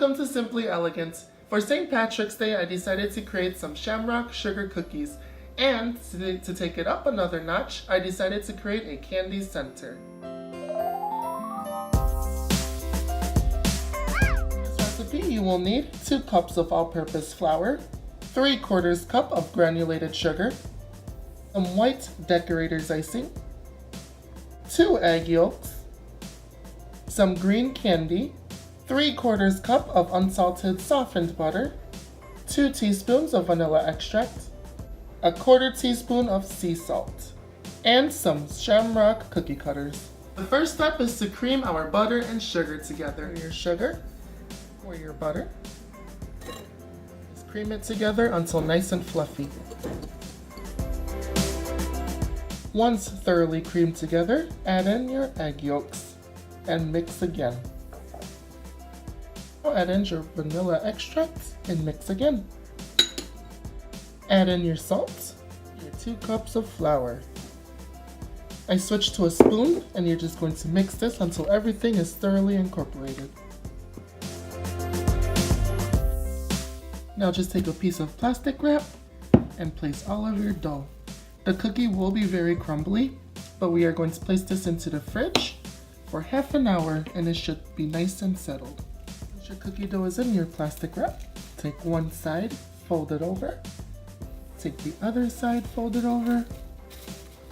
Welcome to Simply Elegant. For St. Patrick's Day, I decided to create some Shamrock sugar cookies. And to take it up another notch, I decided to create a candy center. For this recipe, you will need 2 cups of all-purpose flour, 3/4 cup of granulated sugar, some white Decorators icing, 2 egg yolks, some green candy, 3/4 cup of unsalted softened butter, 2 teaspoons of vanilla extract, 1/4 teaspoon of sea salt, and some Shamrock cookie cutters. The first step is to cream our butter and sugar together. Your sugar or your butter. Just cream it together until nice and fluffy. Once thoroughly creamed together, add in your egg yolks and mix again. Now add in your vanilla extract and mix again. Add in your salt, your 2 cups of flour. I switched to a spoon and you're just going to mix this until everything is thoroughly incorporated. Now just take a piece of plastic wrap and place all of your dough. The cookie will be very crumbly, but we are going to place this into the fridge for half an hour and it should be nice and settled. Once your cookie dough is in your plastic wrap, take one side, fold it over, take the other side, fold it over,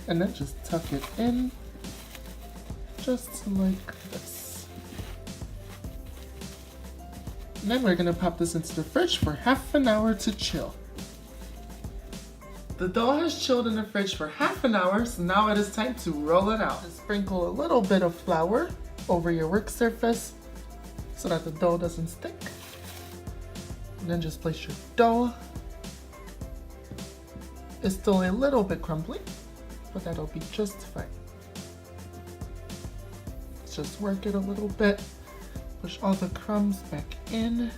and then just tuck it in, just like this. And then we're gonna pop this into the fridge for half an hour to chill. The dough has chilled in the fridge for half an hour, so now it is time to roll it out. Just sprinkle a little bit of flour over your work surface so that the dough doesn't stick. And then just place your dough. It's still a little bit crumbly, but that'll be just fine. Let's just work it a little bit. Push all the crumbs back in.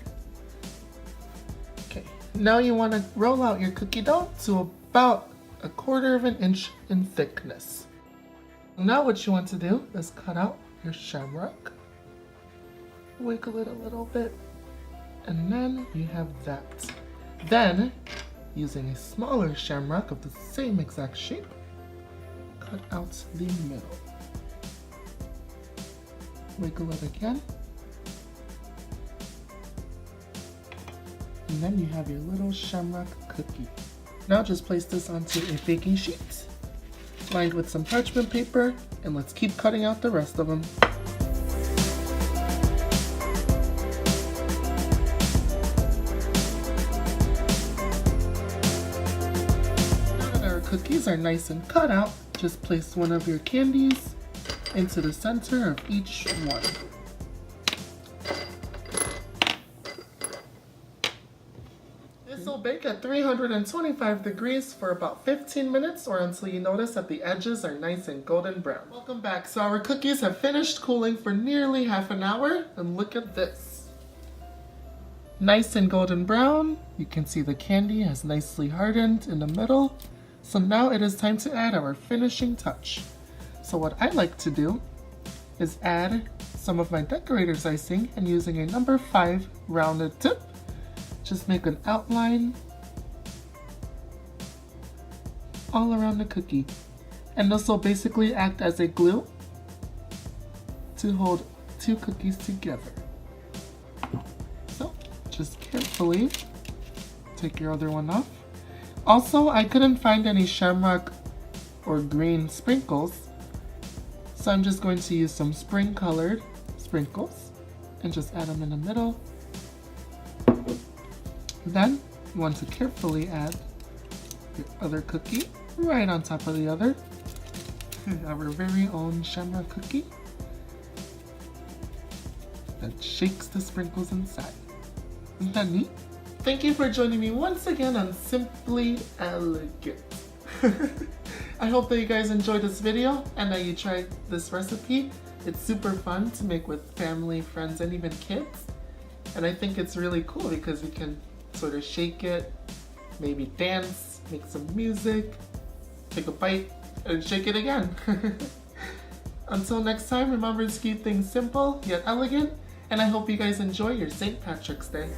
Okay, now you want to roll out your cookie dough to about 1/4 inch in thickness. Now what you want to do is cut out your shamrock. Wiggle it a little bit, and then you have that. Then, using a smaller shamrock of the same exact shape, cut out the middle. Wiggle it again. And then you have your little shamrock cookie. Now just place this onto a baking sheet, lined with some parchment paper, and let's keep cutting out the rest of them. Now that our cookies are nice and cut out, just place one of your candies into the center of each one. This will bake at 325 degrees for about 15 minutes or until you notice that the edges are nice and golden brown. Welcome back. So our cookies have finished cooling for nearly half an hour, and look at this. Nice and golden brown. You can see the candy has nicely hardened in the middle. So now it is time to add our finishing touch. So what I like to do is add some of my Decorators icing, and using a number 5 rounded tip, just make an outline all around the cookie. And this will basically act as a glue to hold 2 cookies together. So just carefully take your other one off. Also, I couldn't find any shamrock or green sprinkles, so I'm just going to use some spring colored sprinkles and just add them in the middle. Then you want to carefully add your other cookie right on top of the other. Our very own shamrock cookie that shakes the sprinkles inside. Isn't that neat? Thank you for joining me once again on Simply Elegant. I hope that you guys enjoyed this video and that you tried this recipe. It's super fun to make with family, friends, and even kids. And I think it's really cool because we can sort of shake it, maybe dance, make some music, take a bite, and shake it again. Until next time, remember to keep things simple yet elegant, and I hope you guys enjoy your St. Patrick's Day.